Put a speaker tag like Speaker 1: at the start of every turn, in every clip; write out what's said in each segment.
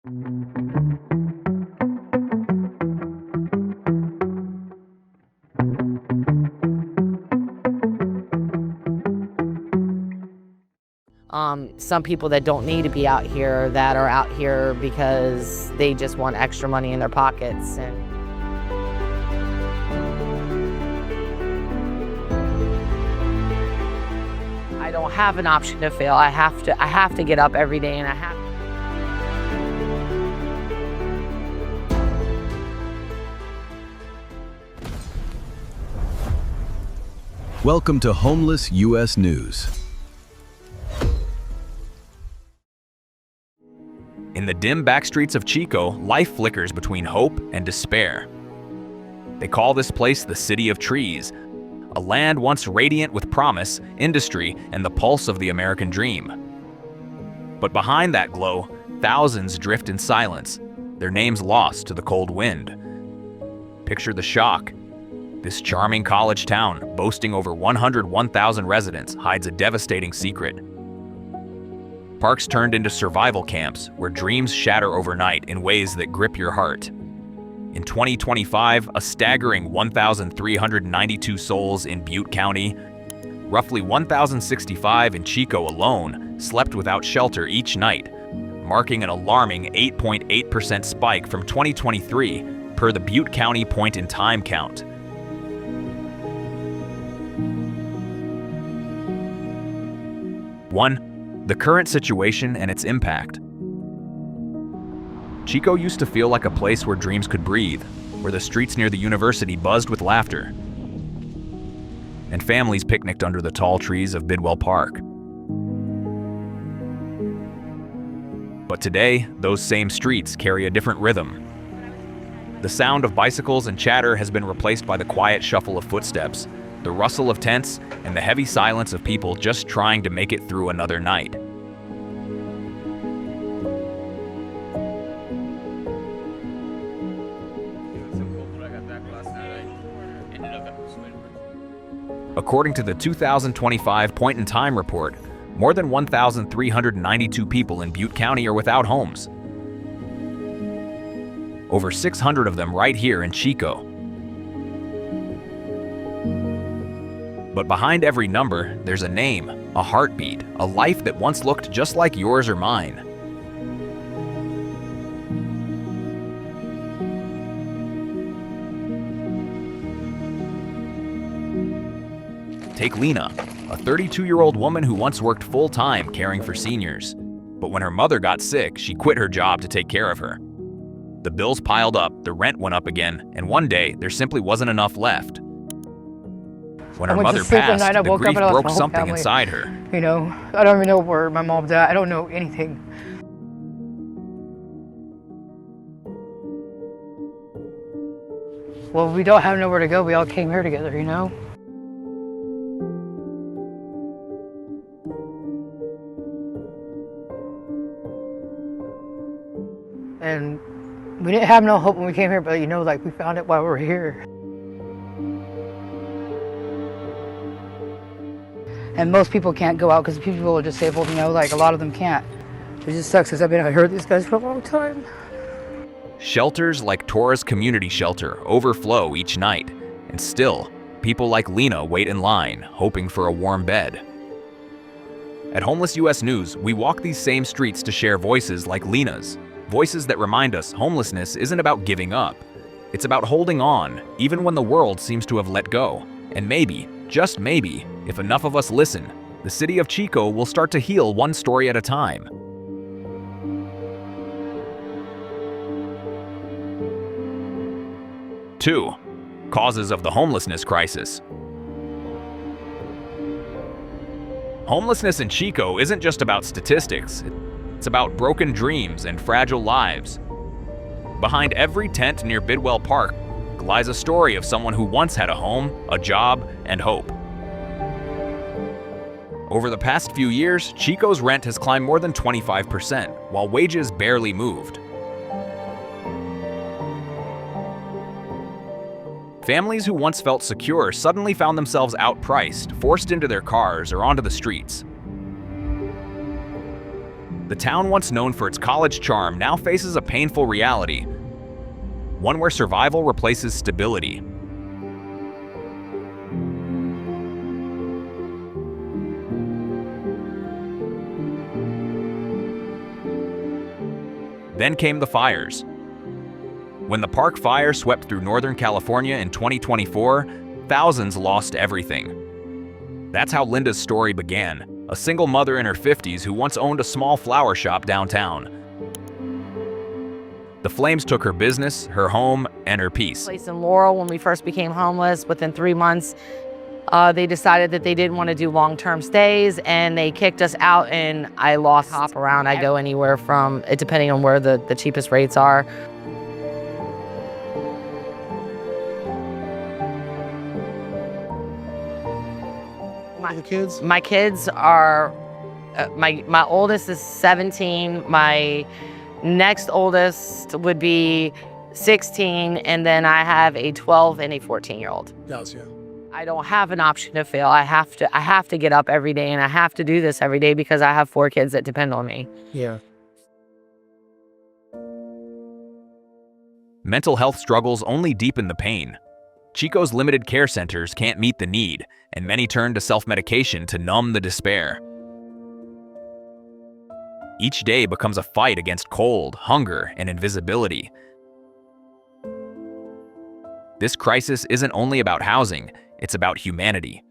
Speaker 1: Some people that don't need to be out here, that are out here because they just want extra money in their pockets. And I don't have an option to fail. I have to get up every day, and I have.
Speaker 2: Welcome to Homeless U.S. News.
Speaker 3: In the dim backstreets of Chico, life flickers between hope and despair. They call this place the City of Trees, a land once radiant with promise, industry, and the pulse of the American dream. But behind that glow, thousands drift in silence, their names lost to the cold wind. Picture the shock. This charming college town, boasting over 101,000 residents, hides a devastating secret. Parks turned into survival camps where dreams shatter overnight in ways that grip your heart. In 2025, a staggering 1,392 souls in Butte County, roughly 1,065 in Chico alone, slept without shelter each night, marking an alarming 8.8% spike from 2023 per the Butte County point-in-time count. One, the current situation and its impact. Chico used to feel like a place where dreams could breathe, where the streets near the university buzzed with laughter, and families picnicked under the tall trees of Bidwell Park. But today, those same streets carry a different rhythm. The sound of bicycles and chatter has been replaced by the quiet shuffle of footsteps, the rustle of tents, and the heavy silence of people just trying to make it through another night. According to the 2025 point-in-time report, more than 1,392 people in Butte County are without homes. Over 600 of them right here in Chico. But behind every number, there's a name, a heartbeat, a life that once looked just like yours or mine. Take Lena, a 32-year-old woman who once worked full-time caring for seniors. But when her mother got sick, she quit her job to take care of her. The bills piled up, the rent went up again, and one day, there simply wasn't enough left. When her mother passed, the grief broke something inside her.
Speaker 4: You know, I don't even know where my mom's at. I don't know anything. Well, we don't have nowhere to go. We all came here together, you know? And we didn't have no hope when we came here, but you know, like we found it while we were here. And most people can't go out because people are disabled, you know, like a lot of them can't. It just sucks because I heard these guys for a long time.
Speaker 3: Shelters like Torres Community Shelter overflow each night, and still, people like Lena wait in line, hoping for a warm bed. At Homeless U.S. News, we walk these same streets to share voices like Lena's, voices that remind us homelessness isn't about giving up. It's about holding on, even when the world seems to have let go. And maybe, just maybe, if enough of us listen, the city of Chico will start to heal one story at a time. Two, causes of the homelessness crisis. Homelessness in Chico isn't just about statistics. It's about broken dreams and fragile lives. Behind every tent near Bidwell Park lies a story of someone who once had a home, a job, and hope. Over the past few years, Chico's rent has climbed more than 25%, while wages barely moved. Families who once felt secure suddenly found themselves outpriced, forced into their cars or onto the streets. The town once known for its college charm now faces a painful reality, one where survival replaces stability. Then came the fires. When the Park Fire swept through Northern California in 2024, thousands lost everything. That's how Linda's story began, a single mother in her 50s who once owned a small flower shop downtown. The flames took her business, her home, and her peace.
Speaker 1: Place in Laurel, when we first became homeless, within 3 months, they decided that they didn't want to do long-term stays, and they kicked us out, and I lost hop around. I go anywhere from, depending on where the cheapest rates are.
Speaker 5: The kids?
Speaker 1: My kids are, my oldest is 17, my next oldest would be 16, and then I have a 12 and a 14-year-old.
Speaker 5: Yes, yeah.
Speaker 1: I don't have an option to fail. I have to get up every day, and I have to do this every day because I have 4 kids that depend on me.
Speaker 5: Yeah.
Speaker 3: Mental health struggles only deepen the pain. Chico's limited care centers can't meet the need, and many turn to self-medication to numb the despair. Each day becomes a fight against cold, hunger, and invisibility. This crisis isn't only about housing, it's about humanity.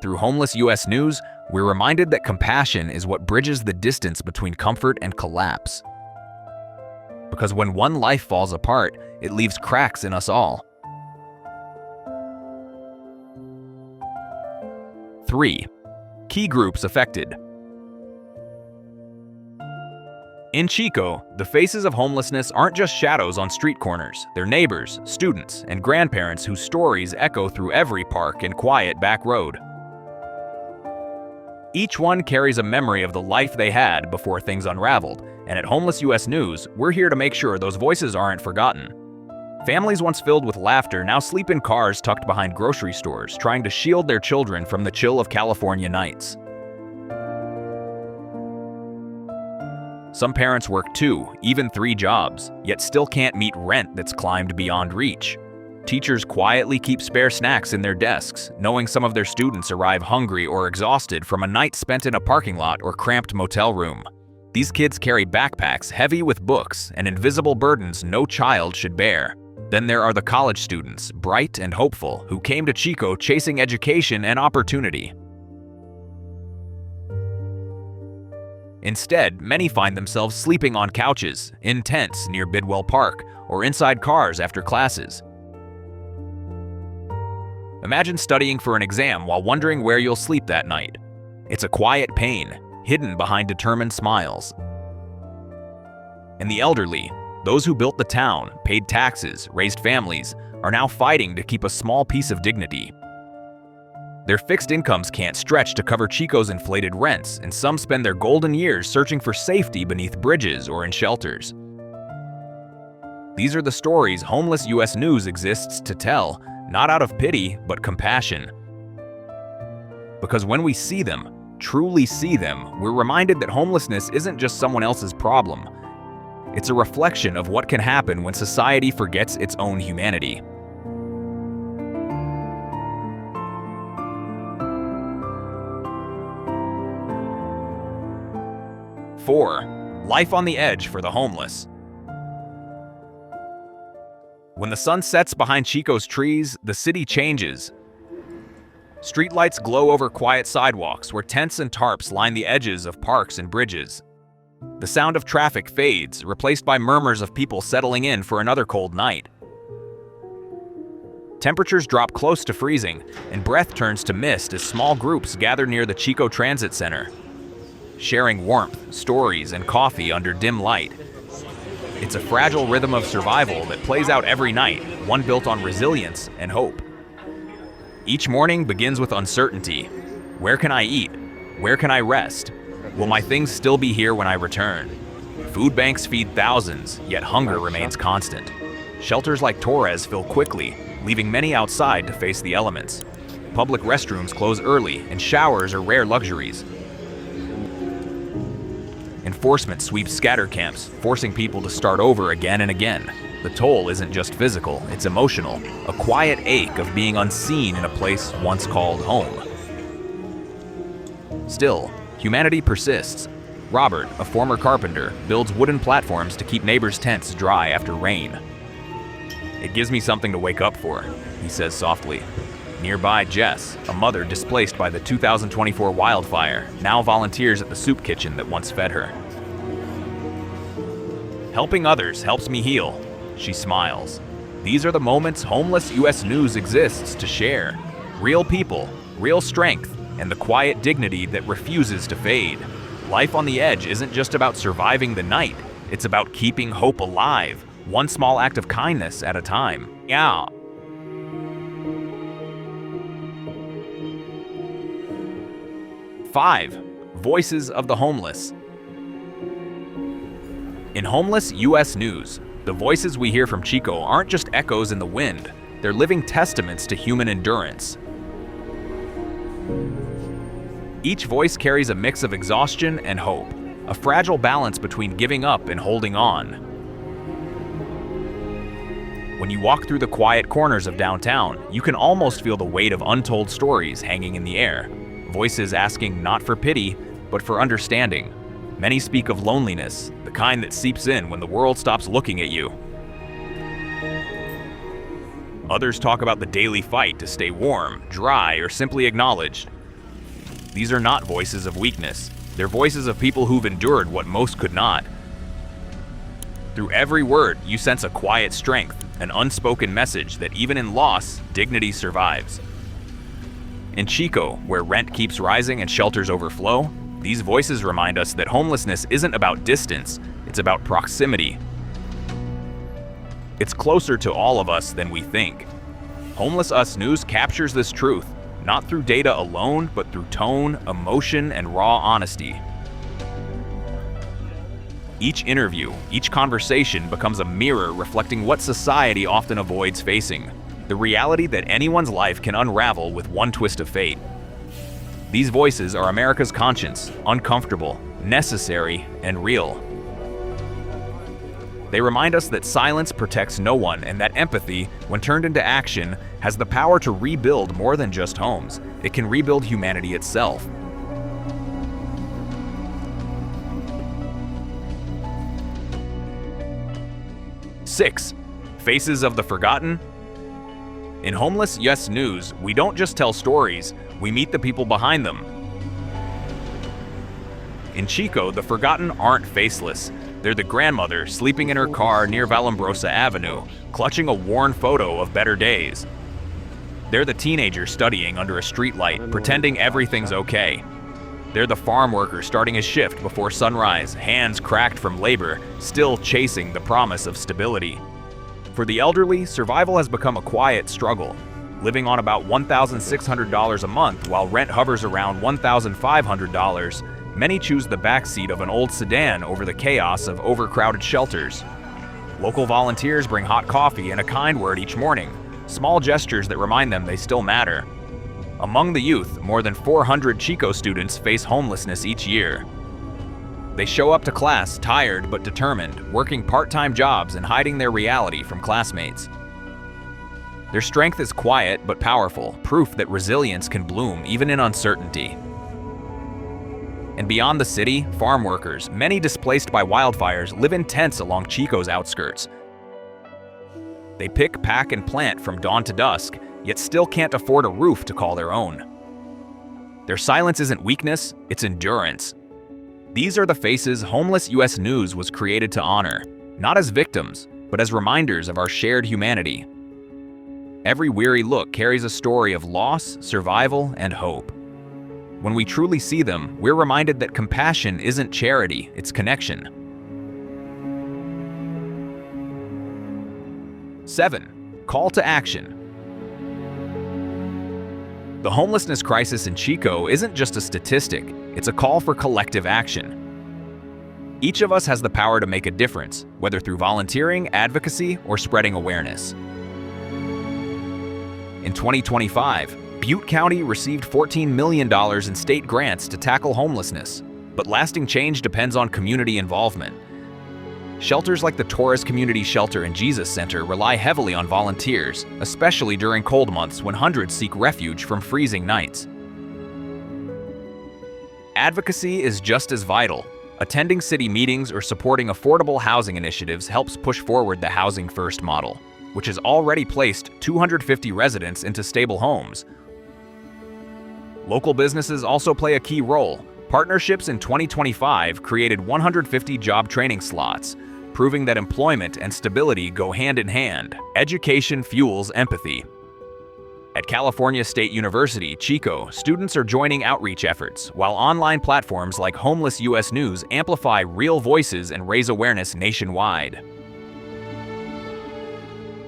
Speaker 3: Through Homeless US News, we're reminded that compassion is what bridges the distance between comfort and collapse. Because when one life falls apart, it leaves cracks in us all. 3. Key groups affected. In Chico, the faces of homelessness aren't just shadows on street corners. They're neighbors, students, and grandparents whose stories echo through every park and quiet back road. Each one carries a memory of the life they had before things unraveled, and at Homeless US News, we're here to make sure those voices aren't forgotten. Families once filled with laughter now sleep in cars tucked behind grocery stores, trying to shield their children from the chill of California nights. Some parents work 2, even 3 jobs, yet still can't meet rent that's climbed beyond reach. Teachers quietly keep spare snacks in their desks, knowing some of their students arrive hungry or exhausted from a night spent in a parking lot or cramped motel room. These kids carry backpacks heavy with books and invisible burdens no child should bear. Then there are the college students, bright and hopeful, who came to Chico chasing education and opportunity. Instead, many find themselves sleeping on couches, in tents near Bidwell Park, or inside cars after classes. Imagine studying for an exam while wondering where you'll sleep that night. It's a quiet pain, hidden behind determined smiles. And the elderly, those who built the town, paid taxes, raised families, are now fighting to keep a small piece of dignity. Their fixed incomes can't stretch to cover Chico's inflated rents, and some spend their golden years searching for safety beneath bridges or in shelters. These are the stories Homeless US News exists to tell, not out of pity, but compassion. Because when we see them, truly see them, we're reminded that homelessness isn't just someone else's problem. It's a reflection of what can happen when society forgets its own humanity. 4. Life on the edge for the homeless. When the sun sets behind Chico's trees, the city changes. Streetlights glow over quiet sidewalks where tents and tarps line the edges of parks and bridges. The sound of traffic fades, replaced by murmurs of people settling in for another cold night. Temperatures drop close to freezing, and breath turns to mist as small groups gather near the Chico Transit Center, sharing warmth, stories, and coffee under dim light. It's a fragile rhythm of survival that plays out every night, one built on resilience and hope. Each morning begins with uncertainty. Where can I eat? Where can I rest? Will my things still be here when I return? Food banks feed thousands, yet hunger remains constant. Shelters like Torres fill quickly, leaving many outside to face the elements. Public restrooms close early, and showers are rare luxuries. And enforcement sweeps scatter camps, forcing people to start over again and again. The toll isn't just physical, it's emotional, a quiet ache of being unseen in a place once called home. Still, humanity persists. Robert, a former carpenter, builds wooden platforms to keep neighbors' tents dry after rain. "It gives me something to wake up for," he says softly. Nearby, Jess, a mother displaced by the 2024 wildfire, now volunteers at the soup kitchen that once fed her. "Helping others helps me heal," she smiles. These are the moments Homeless US News exists to share. Real people, real strength, and the quiet dignity that refuses to fade. Life on the edge isn't just about surviving the night, it's about keeping hope alive, one small act of kindness at a time. Yeah. Five, Voices of the Homeless. In Homeless US News, the voices we hear from Chico aren't just echoes in the wind, they're living testaments to human endurance. Each voice carries a mix of exhaustion and hope, a fragile balance between giving up and holding on. When you walk through the quiet corners of downtown, you can almost feel the weight of untold stories hanging in the air. Voices asking not for pity, but for understanding. Many speak of loneliness, the kind that seeps in when the world stops looking at you. Others talk about the daily fight to stay warm, dry, or simply acknowledged. These are not voices of weakness. They're voices of people who've endured what most could not. Through every word, you sense a quiet strength, an unspoken message that even in loss, dignity survives. In Chico, where rent keeps rising and shelters overflow, these voices remind us that homelessness isn't about distance, it's about proximity. It's closer to all of us than we think. Homeless US News captures this truth, not through data alone, but through tone, emotion, and raw honesty. Each interview, each conversation becomes a mirror reflecting what society often avoids facing. The reality that anyone's life can unravel with one twist of fate. These voices are America's conscience, uncomfortable, necessary, and real. They remind us that silence protects no one and that empathy, when turned into action, has the power to rebuild more than just homes. It can rebuild humanity itself. Six, Faces of the Forgotten. In Homeless US News, we don't just tell stories, we meet the people behind them. In Chico, the forgotten aren't faceless. They're the grandmother sleeping in her car near Vallombrosa Avenue, clutching a worn photo of better days. They're the teenager studying under a streetlight, pretending everything's okay. They're the farm worker starting his shift before sunrise, hands cracked from labor, still chasing the promise of stability. For the elderly, survival has become a quiet struggle. Living on about $1,600 a month while rent hovers around $1,500, many choose the backseat of an old sedan over the chaos of overcrowded shelters. Local volunteers bring hot coffee and a kind word each morning, small gestures that remind them they still matter. Among the youth, more than 400 Chico students face homelessness each year. They show up to class tired but determined, working part-time jobs and hiding their reality from classmates. Their strength is quiet but powerful, proof that resilience can bloom even in uncertainty. And beyond the city, farm workers, many displaced by wildfires, live in tents along Chico's outskirts. They pick, pack, and plant from dawn to dusk, yet still can't afford a roof to call their own. Their silence isn't weakness, it's endurance. These are the faces Homeless US News was created to honor, not as victims, but as reminders of our shared humanity. Every weary look carries a story of loss, survival, and hope. When we truly see them, we're reminded that compassion isn't charity, it's connection. 7. Call to action. The homelessness crisis in Chico isn't just a statistic, it's a call for collective action. Each of us has the power to make a difference, whether through volunteering, advocacy, or spreading awareness. In 2025, Butte County received $14 million in state grants to tackle homelessness. But lasting change depends on community involvement. Shelters like the Torres Community Shelter and Jesus Center rely heavily on volunteers, especially during cold months when hundreds seek refuge from freezing nights. Advocacy is just as vital. Attending city meetings or supporting affordable housing initiatives helps push forward the Housing First model, which has already placed 250 residents into stable homes. Local businesses also play a key role. Partnerships in 2025 created 150 job training slots, proving that employment and stability go hand in hand. Education fuels empathy. At California State University, Chico, students are joining outreach efforts, while online platforms like Homeless US News amplify real voices and raise awareness nationwide.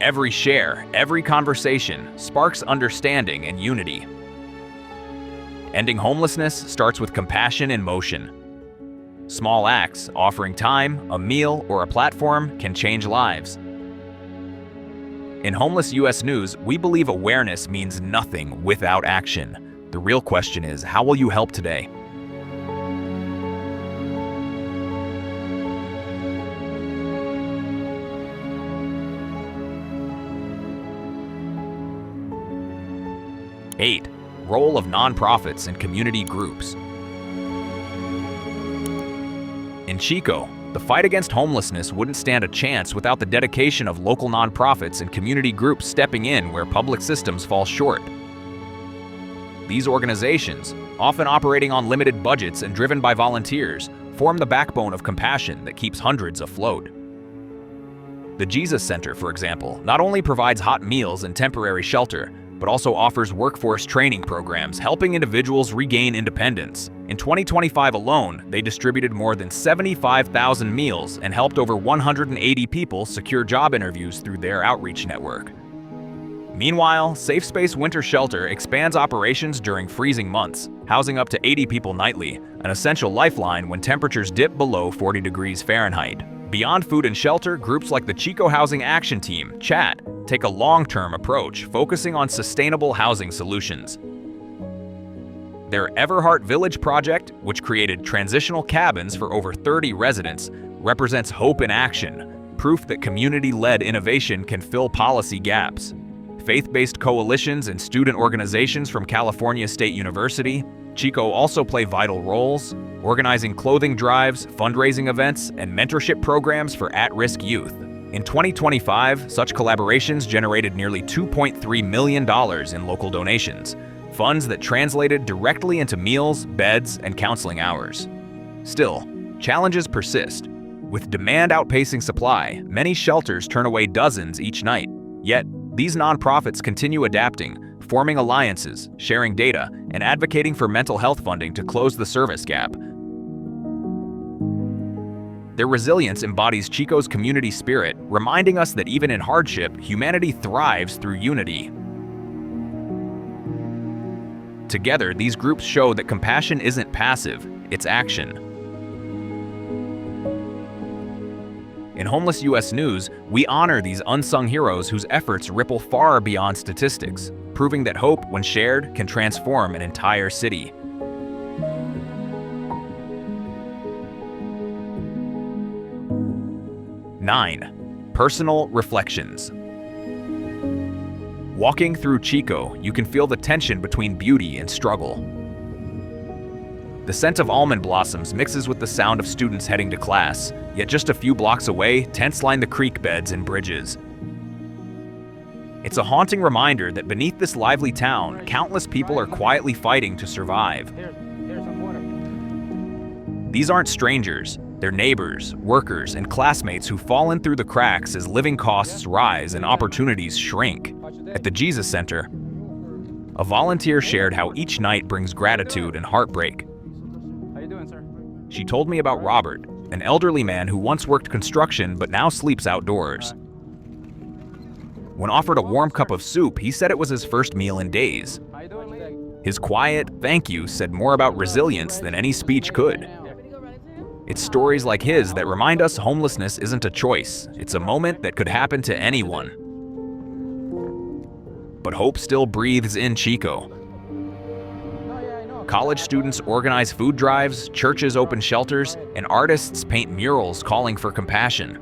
Speaker 3: Every share, every conversation sparks understanding and unity. Ending homelessness starts with compassion in motion. Small acts, offering time, a meal, or a platform, can change lives. In Homeless US News, we believe awareness means nothing without action. The real question is, how will you help today? Eight, role of nonprofits and community groups. In Chico, the fight against homelessness wouldn't stand a chance without the dedication of local nonprofits and community groups stepping in where public systems fall short. These organizations, often operating on limited budgets and driven by volunteers, form the backbone of compassion that keeps hundreds afloat. The Jesus Center, for example, not only provides hot meals and temporary shelter, but also offers workforce training programs helping individuals regain independence. In 2025 alone, they distributed more than 75,000 meals and helped over 180 people secure job interviews through their outreach network. Meanwhile, Safe Space Winter Shelter expands operations during freezing months, housing up to 80 people nightly, an essential lifeline when temperatures dip below 40 degrees Fahrenheit. Beyond food and shelter, groups like the Chico Housing Action Team, CHAT, take a long-term approach, focusing on sustainable housing solutions. Their Everhart Village project, which created transitional cabins for over 30 residents, represents hope in action, proof that community-led innovation can fill policy gaps. Faith-based coalitions and student organizations from California State University, Chico also play vital roles, organizing clothing drives, fundraising events, and mentorship programs for at-risk youth. In 2025, such collaborations generated nearly $2.3 million in local donations, funds that translated directly into meals, beds, and counseling hours. Still, challenges persist. With demand outpacing supply, many shelters turn away dozens each night. Yet, these nonprofits continue adapting, forming alliances, sharing data, and advocating for mental health funding to close the service gap. Their resilience embodies Chico's community spirit, reminding us that even in hardship, humanity thrives through unity. Together, these groups show that compassion isn't passive, it's action. In Homeless US News, we honor these unsung heroes whose efforts ripple far beyond statistics, proving that hope, when shared, can transform an entire city. Nine, personal reflections. Walking through Chico, you can feel the tension between beauty and struggle. The scent of almond blossoms mixes with the sound of students heading to class, yet just a few blocks away, tents line the creek beds and bridges. It's a haunting reminder that beneath this lively town, countless people are quietly fighting to survive. These aren't strangers. They're neighbors, workers, and classmates who fall in through the cracks as living costs rise and opportunities shrink. At the Jesus Center, a volunteer shared how each night brings gratitude and heartbreak.
Speaker 6: How you doing, sir?
Speaker 3: She told me about Robert, an elderly man who once worked construction but now sleeps outdoors. When offered a warm cup of soup, he said it was his first meal in days.
Speaker 6: How you doing, lady?
Speaker 3: His quiet "thank you" said more about resilience than any speech could. It's stories like his that remind us homelessness isn't a choice. It's a moment that could happen to anyone. But hope still breathes in Chico. College students organize food drives, churches open shelters, and artists paint murals calling for compassion.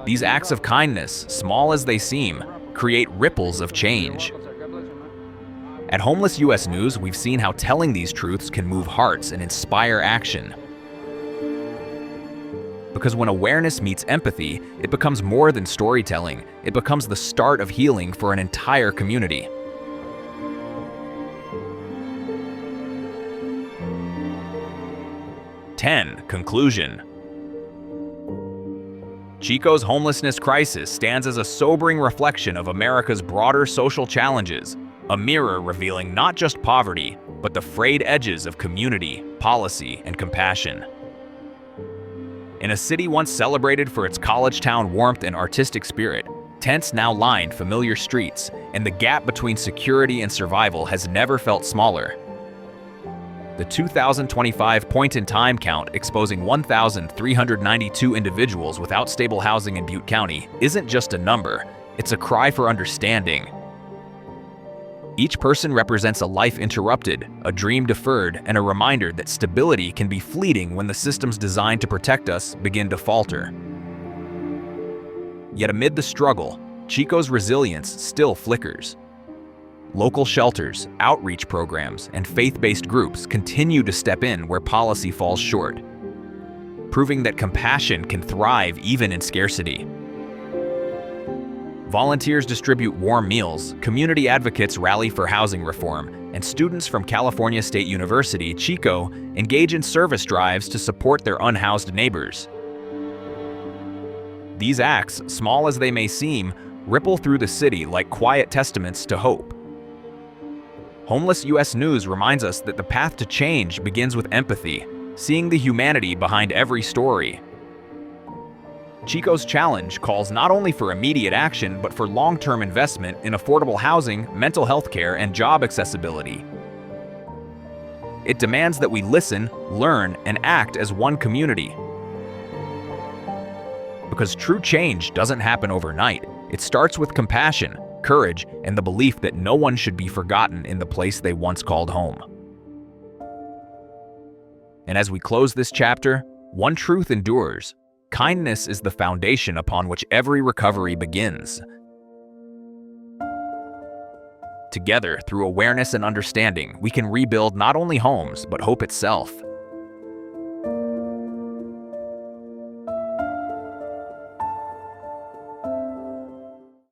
Speaker 3: These acts of kindness, small as they seem, create ripples of change. At Homeless US News, we've seen how telling these truths can move hearts and inspire action. Because when awareness meets empathy, it becomes more than storytelling. It becomes the start of healing for an entire community. Conclusion. Chico's homelessness crisis stands as a sobering reflection of America's broader social challenges, a mirror revealing not just poverty, but the frayed edges of community, policy, and compassion. In a city once celebrated for its college town warmth and artistic spirit, tents now line familiar streets, and the gap between security and survival has never felt smaller. The 2025 point-in-time count exposing 1,392 individuals without stable housing in Butte County isn't just a number, it's a cry for understanding. Each person represents a life interrupted, a dream deferred, and a reminder that stability can be fleeting when the systems designed to protect us begin to falter. Yet amid the struggle, Chico's resilience still flickers. Local shelters, outreach programs, and faith-based groups continue to step in where policy falls short, proving that compassion can thrive even in scarcity. Volunteers distribute warm meals, community advocates rally for housing reform, and students from California State University, Chico, engage in service drives to support their unhoused neighbors. These acts, small as they may seem, ripple through the city like quiet testaments to hope. Homeless US News reminds us that the path to change begins with empathy, seeing the humanity behind every story. Chico's challenge calls not only for immediate action, but for long-term investment in affordable housing, mental health care, and job accessibility. It demands that we listen, learn, and act as one community. Because true change doesn't happen overnight. It starts with compassion, courage, and the belief that no one should be forgotten in the place they once called home. And as we close this chapter, one truth endures. Kindness is the foundation upon which every recovery begins. Together, through awareness and understanding, we can rebuild not only homes, but hope itself.